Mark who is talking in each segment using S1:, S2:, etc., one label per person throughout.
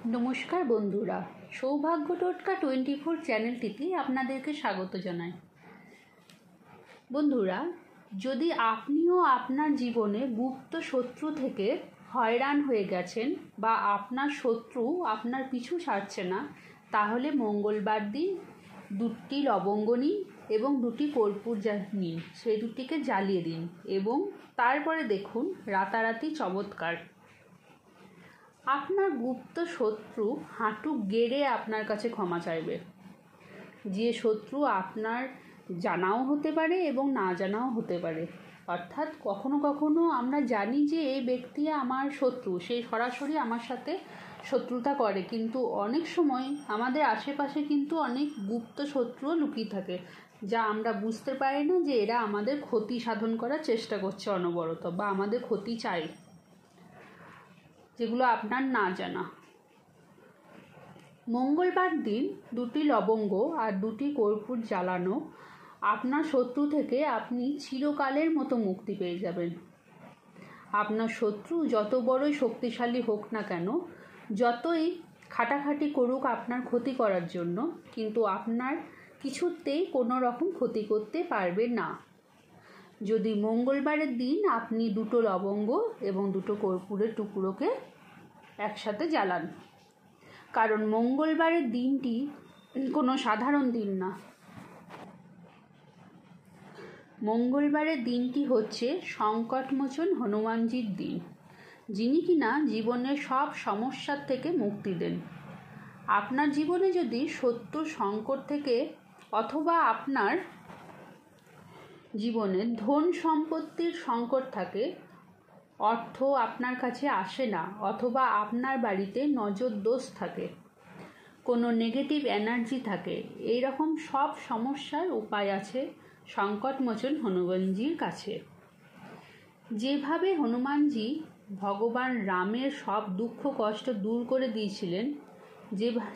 S1: নমস্কার বন্ধুরা, সৌভাগ্য টোটকা 24 চ্যানেলটিতে আপনাদেরকে স্বাগত জানাই। বন্ধুরা, যদি আপনিও আপনার জীবনে গুপ্ত শত্রু থেকে হয়রান হয়ে গেছেন বা আপনার শত্রু আপনার পিছু ছাড়ছে না, তাহলে মঙ্গলবার দিন 2টি লবঙ্গ নিন এবং 2টি কর্পূর নিন, সেই দুটিকে জ্বালিয়ে দিন এবং তারপরে দেখুন রাতারাতি চমৎকার। আপনার গুপ্ত শত্রু হাঁটু গেড়ে আপনার কাছে ক্ষমা চাইবে। যে শত্রু আপনার জানাও হতে পারে এবং না জানাও হতে পারে, অর্থাৎ কখনো কখনো আমরা জানি যে এই ব্যক্তি আমার শত্রু, সেই সরাসরি আমার সাথে শত্রুতা করে, কিন্তু অনেক সময় আমাদের আশেপাশে কিন্তু অনেক গুপ্ত শত্রুও লুকিয়ে থাকে, যা আমরা বুঝতে পারি না যে এরা আমাদের ক্ষতি সাধন করার চেষ্টা করছে অনবরত, বা আমাদের ক্ষতি চাই, যেগুলো আপনার না জানা। মঙ্গলবার দিন 2টি লবঙ্গ আর 2টি কর্পূর জ্বালানো আপনার শত্রু থেকে আপনি চিরকালের মতো মুক্তি পেয়ে যাবেন। আপনার শত্রু যত বড়ই শক্তিশালী হোক না কেন, যতই খাটাখাটি করুক আপনার ক্ষতি করার জন্য, কিন্তু আপনার কিছুতেই কোনো রকম ক্ষতি করতে পারবে না, যদি মঙ্গলবারের দিন আপনি 2টো লবঙ্গ এবং 2টো কর্পূরের টুকরোকে একসাথে জ্বালান। কারণ মঙ্গলবারের দিনটি কোনো সাধারণ দিন না। মঙ্গলবারের দিনটি হচ্ছে সংকটমোচন হনুমানজির দিন, যিনি কিনা জীবনের সব সমস্যার থেকে মুক্তি দেন। আপনার জীবনে যদি শত্রুর সংকট থেকে অথবা আপনার জীবনে ধন সম্পত্তির সংকট থাকে, অর্থ আপনার কাছে আসে না, অথবা আপনার বাড়িতে নজর দোষ থাকে, কোনো নেগেটিভ এনার্জি থাকে, এই রকম সব সমস্যার উপায় আছে সংকটমোচন হনুমানজির কাছে। যেভাবে হনুমানজি ভগবান রামের সব দুঃখ কষ্ট দূর করে দিয়েছিলেন,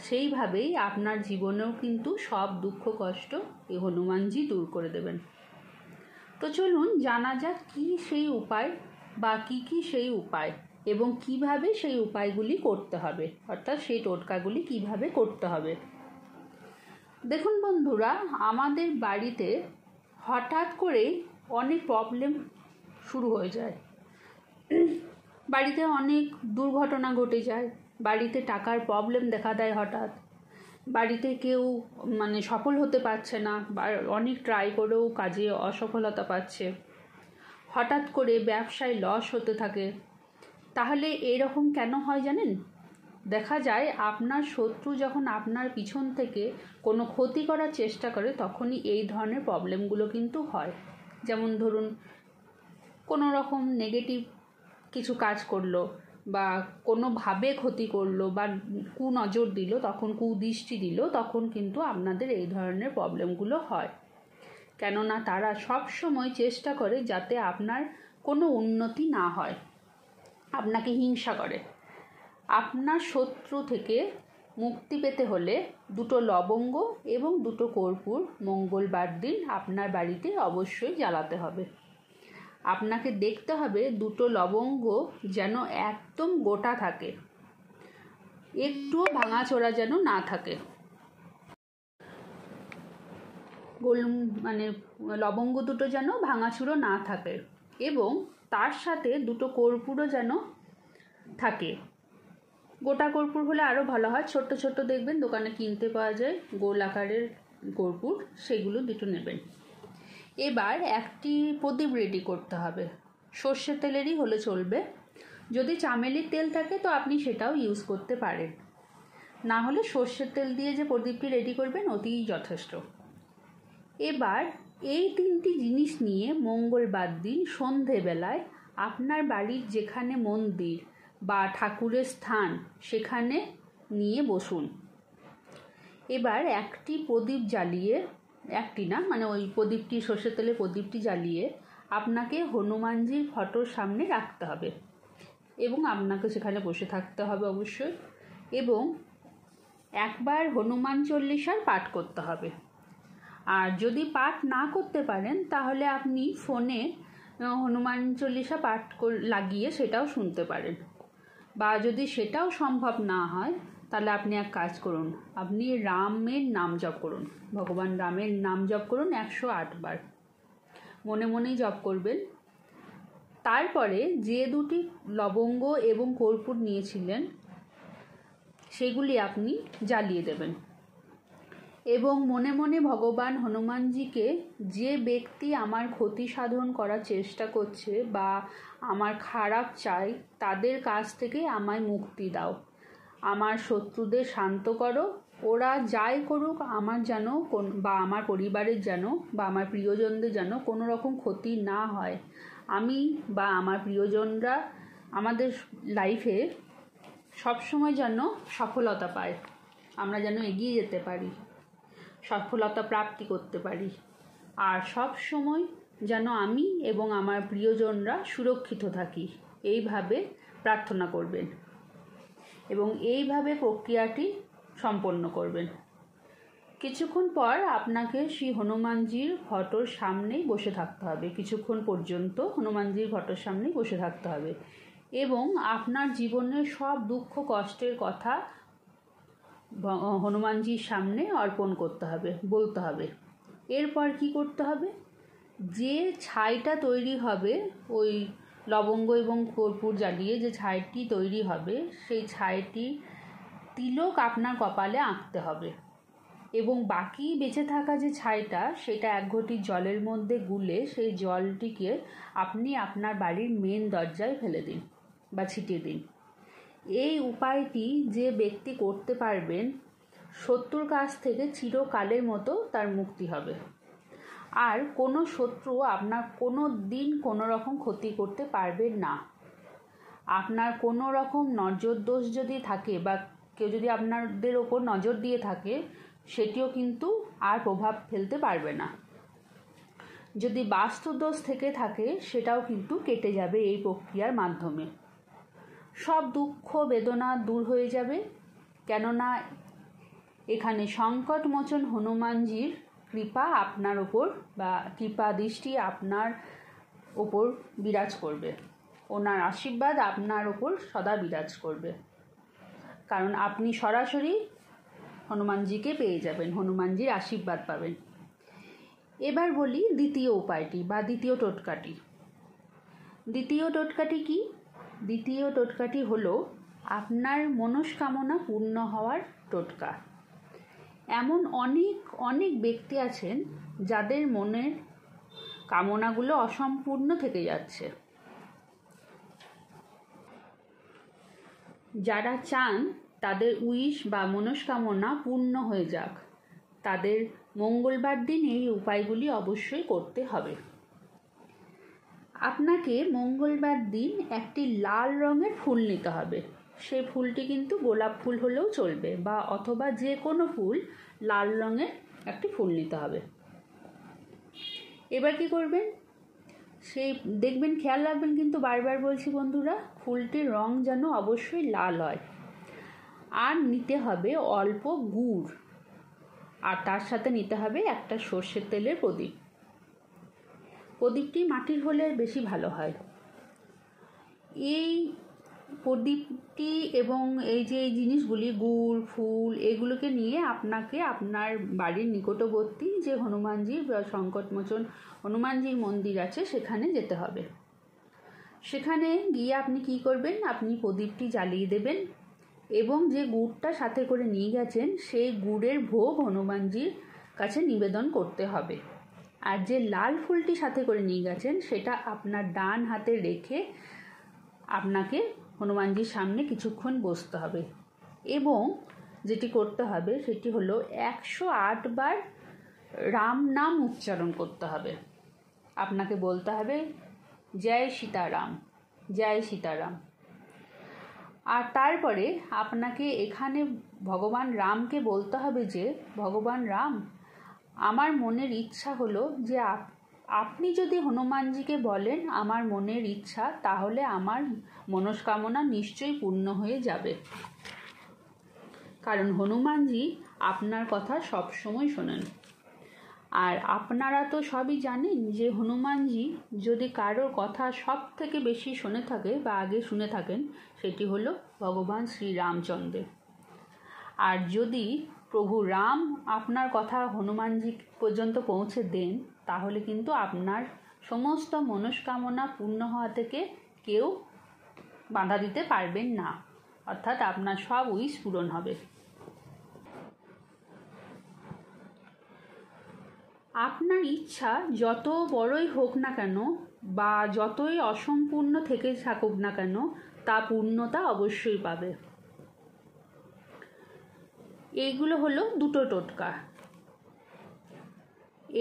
S1: সেইভাবেই আপনার জীবনেও কিন্তু সব দুঃখ কষ্ট এই হনুমানজি দূর করে দেবেন। তো চলুন জানা যাক কী সেই উপায় বা কী সেই উপায় এবং কিভাবে সেই উপায়গুলি করতে হবে, অর্থাৎ সেই টোটকাগুলি কিভাবে করতে হবে। দেখুন বন্ধুরা, আমাদের বাড়িতে হঠাৎ করেই অনেক প্রবলেম শুরু হয়ে যায়। বাড়িতে অনেক দুর্ঘটনা ঘটে যায়, বাড়িতে টাকার প্রবলেম দেখা দেয়, হঠাৎ বাড়িতে কেউ সফল হতে পারছে না, বা অনেক ট্রাই করেও কাজে অসফলতা পাচ্ছে, হঠাৎ করে ব্যবসায় লস হতে থাকে। তাহলে এরকম কেন হয় জানেন? দেখা যায় আপনার শত্রু যখন আপনার পিছন থেকে কোনো ক্ষতি করার চেষ্টা করে, তখনই এই ধরনের প্রবলেমগুলো কিন্তু হয়। যেমন ধরুন, কোনো রকম নেগেটিভ কিছু কাজ করলো, বা কোনোভাবে ক্ষতি করলো, বা কুনজর দিল, তখন কুদৃষ্টি দিল, তখন কিন্তু আপনাদের এই ধরনের প্রবলেমগুলো হয়। কেননা তারা সব সময় চেষ্টা করে যাতে আপনার কোনো উন্নতি না হয়, আপনাকে হিংসা করে। আপনার শত্রু থেকে মুক্তি পেতে হলে 2টো লবঙ্গ এবং 2টো কর্পূর মঙ্গলবার দিন আপনার বাড়িতে অবশ্যই জ্বালাতে হবে। আপনাকে দেখতে হবে 2টো লবঙ্গ যেন একদম গোটা থাকে, একটুও ভাঙাচোরা যেন না থাকে। লবঙ্গ 2টো যেন ভাঙাচুরো না থাকে, এবং তার সাথে 2টো কর্পূরও যেন থাকে। গোটা কর্পূর হলে আরও ভালো হয়, ছোট্ট ছোট্ট দেখবেন দোকানে কিনতে পাওয়া যায় গোল আকারের কর্পূর, সেগুলো 2টো নেবেন। এবার একটি প্রদীপ রেডি করতে হবে, সর্ষের তেলেরই হলে চলবে। যদি চামেলির তেল থাকে তো আপনি সেটাও ইউজ করতে পারেন, না হলে সর্ষের তেল দিয়ে যে প্রদীপটি রেডি করবেন অতিই যথেষ্ট। এবার এই 3টি জিনিস নিয়ে মঙ্গলবার দিন সন্ধেবেলায় আপনার বাড়ির যেখানে মন্দির বা ঠাকুরের স্থান সেখানে নিয়ে বসুন। এবার একটি প্রদীপ জ্বালিয়ে, একটি না ওই প্রদীপটি, সর্ষের তেলের প্রদীপটি জ্বালিয়ে আপনাকে হনুমানজির ফটোর সামনে রাখতে হবে, এবং আপনাকে সেখানে বসে থাকতে হবে অবশ্যই, এবং একবার হনুমান চল্লিশার পাঠ করতে হবে। আর যদি পাঠ না করতে পারেন তাহলে আপনি ফোনে হনুমান চল্লিশা পাঠ লাগিয়ে সেটাও শুনতে পারেন, বা যদি সেটাও সম্ভব না হয় তাহলে আপনি এক কাজ করুন, আপনি রামের নাম জপ করুন, ভগবান রামের নাম জপ করুন 108 বার, মনে মনেই জপ করবেন। তারপরে যে দুটি লবঙ্গ এবং কর্পূর নিয়েছিলেন সেগুলি আপনি জ্বালিয়ে দেবেন এবং মনে মনে ভগবান হনুমানজিকে, যে ব্যক্তি আমার ক্ষতি সাধন করার চেষ্টা করছে বা আমার খারাপ চাই তাদের কাছ থেকে আমায় মুক্তি দাও, আমার শত্রুদের শান্ত করো, ওরা যাই করুক আমার যেন বা আমার পরিবারের যেন বা আমার প্রিয়জনদের যেন কোনো রকম ক্ষতি না হয়, আমি বা আমার প্রিয়জনরা আমাদের লাইফে সবসময় যেন সফলতা পায়, আমরা যেন এগিয়ে যেতে পারি, সফলতা প্রাপ্তি করতে পারি, আর সব সময় যেন আমি এবং আমার প্রিয়জনরা সুরক্ষিত থাকি, এইভাবে প্রার্থনা করবেন এবং এইভাবে প্রক্রিয়াটি সম্পন্ন করবেন। কিছুক্ষণ পর আপনাকে শ্রী হনুমানজির ফটোর সামনেই বসে থাকতে হবে, কিছুক্ষণ পর্যন্ত হনুমানজির ফটোর সামনেই বসে থাকতে হবে এবং আপনার জীবনের সব দুঃখ কষ্টের কথা হনুমানজির সামনে অর্পণ করতে হবে, বলতে হবে। এরপর কি করতে হবে, যে ছাইটা তৈরি হবে ওই লবঙ্গ এবং কর্পূর জ্বালিয়ে যে ছাইটি তৈরি হবে সেই ছাইটি তিলক আপনার কপালে আঁকতে হবে এবং বাকি বেঁচে থাকা যে ছাইটা সেটা 1 ঘটি জলের মধ্যে গুলে সেই জলটিকে আপনি আপনার বাড়ির মেন দরজায় ফেলে দিন বা ছিটিয়ে দিন। এই উপায়টি যে ব্যক্তি করতে পারবেন শত্রুর কাছ থেকে চিরকালের মতো তার মুক্তি হবে, আর কোনো শত্রু আপনার কোনো দিন কোনো রকম ক্ষতি করতে পারবে না। আপনার কোনো রকম নজর দোষ যদি থাকে বা কেউ যদি আপনাদের ওপর নজর দিয়ে থাকে সেটিও কিন্তু আর প্রভাব ফেলতে পারবে না। যদি বাস্তু দোষ থেকে থাকে সেটাও কিন্তু কেটে যাবে এই প্রক্রিয়ার মাধ্যমে। সব দুঃখ বেদনা দূর হয়ে যাবে, কেননা এখানে সংকটমোচন হনুমানজির কৃপা আপনার ওপর বা কৃপা দৃষ্টি আপনার ওপর বিরাজ করবে, ওনার আশীর্বাদ আপনার ওপর সদা বিরাজ করবে, কারণ আপনি সরাসরি হনুমানজিকে পেয়ে যাবেন, হনুমানজির আশীর্বাদ পাবেন। এবার বলি দ্বিতীয় উপায়টি বা দ্বিতীয় টোটকাটি। দ্বিতীয় টোটকাটি কি? দ্বিতীয় টোটকাটি হলো আপনার মনস্কামনা পূর্ণ হওয়ার টোটকা। এমন অনেক অনেক ব্যক্তি আছেন যাদের মনের কামনাগুলো অসম্পূর্ণ থেকে যাচ্ছে, যারা চান তাদের উইশ বা মনস্কামনা পূর্ণ হয়ে যাক, তাদের মঙ্গলবার দিন এই উপায়গুলি অবশ্যই করতে হবে। আপনাকে মঙ্গলবার দিন একটি লাল রঙের ফুল নিতে হবে, সেই ফুলটি কিন্তু গোলাপ ফুল হলেও চলবে বা অথবা যে কোনো ফুল, লাল রঙের একটি ফুল নিতে হবে। এবার কি করবেন, সেই দেখবেন, খেয়াল রাখবেন কিন্তু বারবার বলছি বন্ধুরা, ফুলটির রং যেন অবশ্যই লাল হয়। আর নিতে হবে অল্প গুড়, আর তার সাথে নিতে হবে একটা সর্ষের তেলের প্রদীপ। প্রদীপটি মাটির হলে বেশি ভালো হয়। এই প্রদীপটি এবং এই যে এই জিনিসগুলি গুড় ফুল এগুলোকে নিয়ে আপনাকে আপনার বাড়ির নিকটবর্তী যে হনুমানজির বা সংকটমোচন হনুমানজির মন্দির আছে সেখানে যেতে হবে। সেখানে গিয়ে আপনি কি করবেন, আপনি প্রদীপটি জ্বালিয়ে দেবেন এবং যে গুড়টা সাথে করে নিয়ে গেছেন সেই গুড়ের ভোগ হনুমানজির কাছে নিবেদন করতে হবে। আর যে লাল ফুলটি সাথে করে নিয়ে গেছেন সেটা আপনার ডান হাতে রেখে আপনাকে হনুমানজির সামনে কিছুক্ষণ বসতে হবে এবং যেটি করতে হবে সেটি হলো 108 বার রাম নাম উচ্চারণ করতে হবে। আপনাকে বলতে হবে জয় সীতারাম, জয় সীতারাম। আর তারপরে আপনাকে এখানে ভগবান রামকে বলতে হবে যে, ভগবান রাম, আমার মনের ইচ্ছা হলো যে আপনি যদি হনুমানজিকে বলেন আমার মনের ইচ্ছা, তাহলে আমার মনস্কামনা নিশ্চয়ই পূর্ণ হয়ে যাবে, কারণ হনুমানজি আপনার কথা সব সময় শোনেন। আর আপনারা তো সবই জানেন যে হনুমানজি যদি কারোর কথা সব থেকে বেশি শুনে থাকে বা আগে শুনে থাকেন সেটি হলো ভগবান শ্রী রামচন্দ্রের। আর যদি প্রভু রাম আপনার কথা হনুমানজি পর্যন্ত পৌঁছে দেন, তাহলে কিন্তু আপনার সমস্ত মনস্কামনা পূর্ণ হওয়া থেকে কেউ বাধা দিতে পারবেন না, অর্থাৎ আপনার সব উইশ পূরণ হবে। আপনার ইচ্ছা যত বড়ই হোক না কেন বা যতই অসম্পূর্ণ থেকে থাকুক না কেন, তা পূর্ণতা অবশ্যই পাবে। এইগুলো হলো দুটো টোটকা।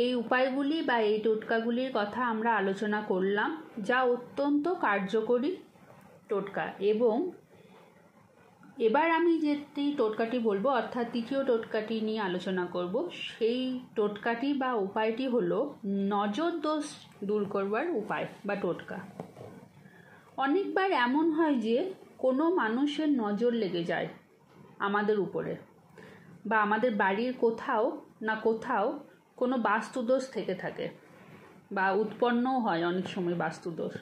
S1: এই উপায়গুলি বা এই টোটকাগুলির কথা আমরা আলোচনা করলাম, যা অত্যন্ত কার্যকরী টোটকা। এবং এবার আমি যেটি টোটকাটি বলবো, অর্থাৎ তৃতীয় টোটকাটি নিয়ে আলোচনা করব, সেই টোটকাটি বা উপায়টি হলো নজর দোষ দূর করবার উপায় বা টোটকা। অনেকবার এমন হয় যে কোনো মানুষের নজর লেগে যায় আমাদের উপরে, বা আমাদের বাড়ির কোথাও না কোথাও কোনো বাস্তুদোষ থেকে থাকে বা উৎপন্নও হয় অনেক সময় বাস্তুদোষ।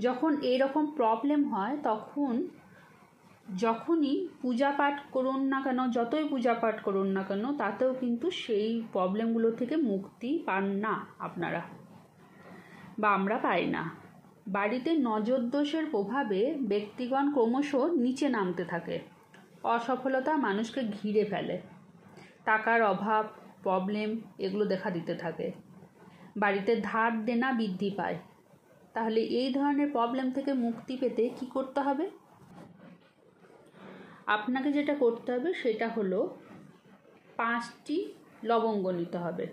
S1: যখন এইরকম প্রবলেম হয়, যখনই পূজা পাঠ করুন না কেন, যতই পূজা পাঠ করুন না কেন, তাতেও কিন্তু সেই প্রবলেমগুলো থেকে মুক্তি পান না আপনারা, বা আমরা পাই না। বাড়িতে নজর দোষের প্রভাবে ব্যক্তিগণ ক্রমশ নিচে নামতে থাকে, অসফলতা মানুষকে ঘিরে ফেলে, টাকার অভাব, প্রবলেম এগুলো দেখা দিতে থাকে, বাড়িতে ধার দেনা বৃদ্ধি পায়। তাহলে এই ধরনের প্রবলেম থেকে মুক্তি পেতে কি করতে হবে? আপনাকে যেটা করতে হবে সেটা হলো 5টি লবঙ্গ নিতে হবে।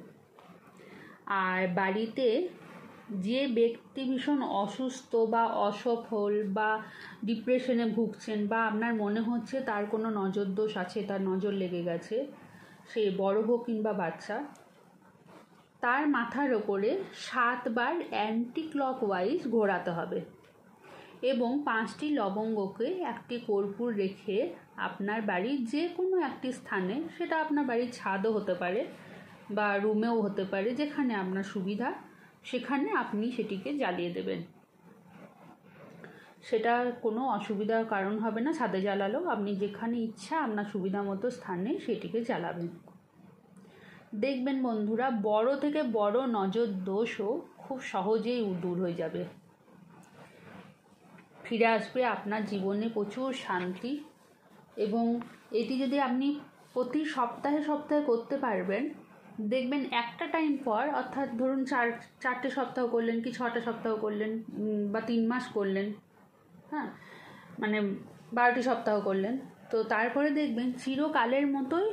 S1: আর বাড়িতে যে ব্যক্তি ভীষণ অসুস্থ বা অসফল বা ডিপ্রেশনে ভুগছেন, বা আপনার মনে হচ্ছে তার কোনো নজর দোষ আছে, তার নজর লেগে গেছে, সে বড় হোক কিংবা বাচ্চা, তার মাথার ওপরে 7 বার অ্যান্টি ক্লকওয়াইজ ঘোরাতে হবে এবং 5টি লবঙ্গকে একটি কর্পূর রেখে আপনার বাড়ির যে কোনো একটি স্থানে, সেটা আপনার বাড়ির ছাদও হতে পারে বা রুমেও হতে পারে, যেখানে আপনার সুবিধা সেখানে আপনি সেটিকে জ্বালিয়ে দেবেন। সেটা কোনো অসুবিধার কারণ হবে না, ছাদে জ্বালালেও আপনি যেখানে ইচ্ছা আপনার সুবিধা মতো স্থানে সেটিকে জ্বালাবেন। দেখবেন বন্ধুরা, বড় থেকে বড় নজর দোষও খুব সহজেই দূর হয়ে যাবে। ফিরে আসবে আপনার জীবনে প্রচুর শান্তি। এবং এটি যদি আপনি প্রতি সপ্তাহে করতে পারবেন, দেখবেন একটা টাইম পর, অর্থাৎ ধরুন 4টে সপ্তাহ করলেন কি 6টা সপ্তাহ করলেন বা 3 মাস করলেন, হ্যাঁ, মানে 12টি সপ্তাহ করলেন, তো তারপরে দেখবেন চিরকালের মতোই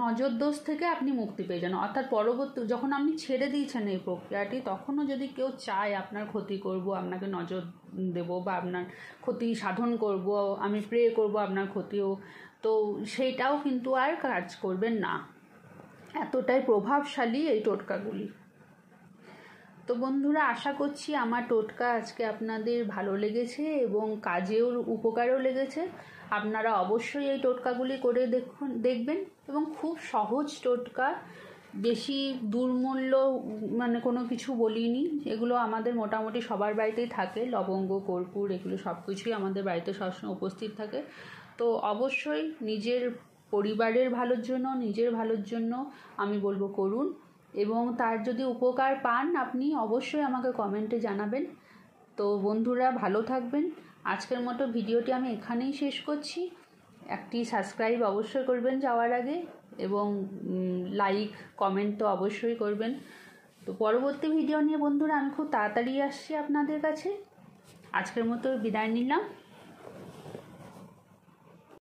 S1: নজর দোষ থেকে আপনি মুক্তি পেয়ে যান। অর্থাৎ পরবর্তী যখন আপনি ছেড়ে দিয়েছেন এই প্রক্রিয়াটি, তখনও যদি কেউ চায় আপনার ক্ষতি করব, আপনাকে নজর দেব বা আপনার ক্ষতি সাধন করব, আমি প্রে করব আপনার ক্ষতিও, তো সেইটাও কিন্তু আর কাজ করবেন না। এতটাই প্রভাবশালী এই টোটকাগুলি। তো বন্ধুরা, আশা করছি আমার টোটকা আজকে আপনাদের ভালো লেগেছে এবং কাজেও উপকারেও লেগেছে। আপনারা অবশ্যই এই টোটকাগুলি করে দেখবেন। এবং খুব সহজ টোটকা, বেশি দুর্মূল্য মানে কোনো কিছু বলিনি, এগুলো আমাদের মোটামুটি সবার বাড়িতেই থাকে। লবঙ্গ, কর্পূর এগুলো সব কিছুই আমাদের বাড়িতে সবসময় উপস্থিত থাকে। তো অবশ্যই নিজের পরিবারের ভালোর জন্য, নিজের ভালোর জন্য আমি বলবো করুন। এবং তার যদি উপকার পান, আপনি অবশ্যই আমাকে কমেন্টে জানাবেন। তো বন্ধুরা, ভালো থাকবেন। আজকের মতো ভিডিওটি আমি এখানেই শেষ করছি। একটি সাবস্ক্রাইব অবশ্যই করবেন যাওয়ার আগে, এবং লাইক কমেন্ট তো অবশ্যই করবেন। তো পরবর্তী ভিডিও নিয়ে বন্ধুরা আমি খুব তাড়াতাড়ি আসছি আপনাদের কাছে। আজকের মতো বিদায় নিলাম।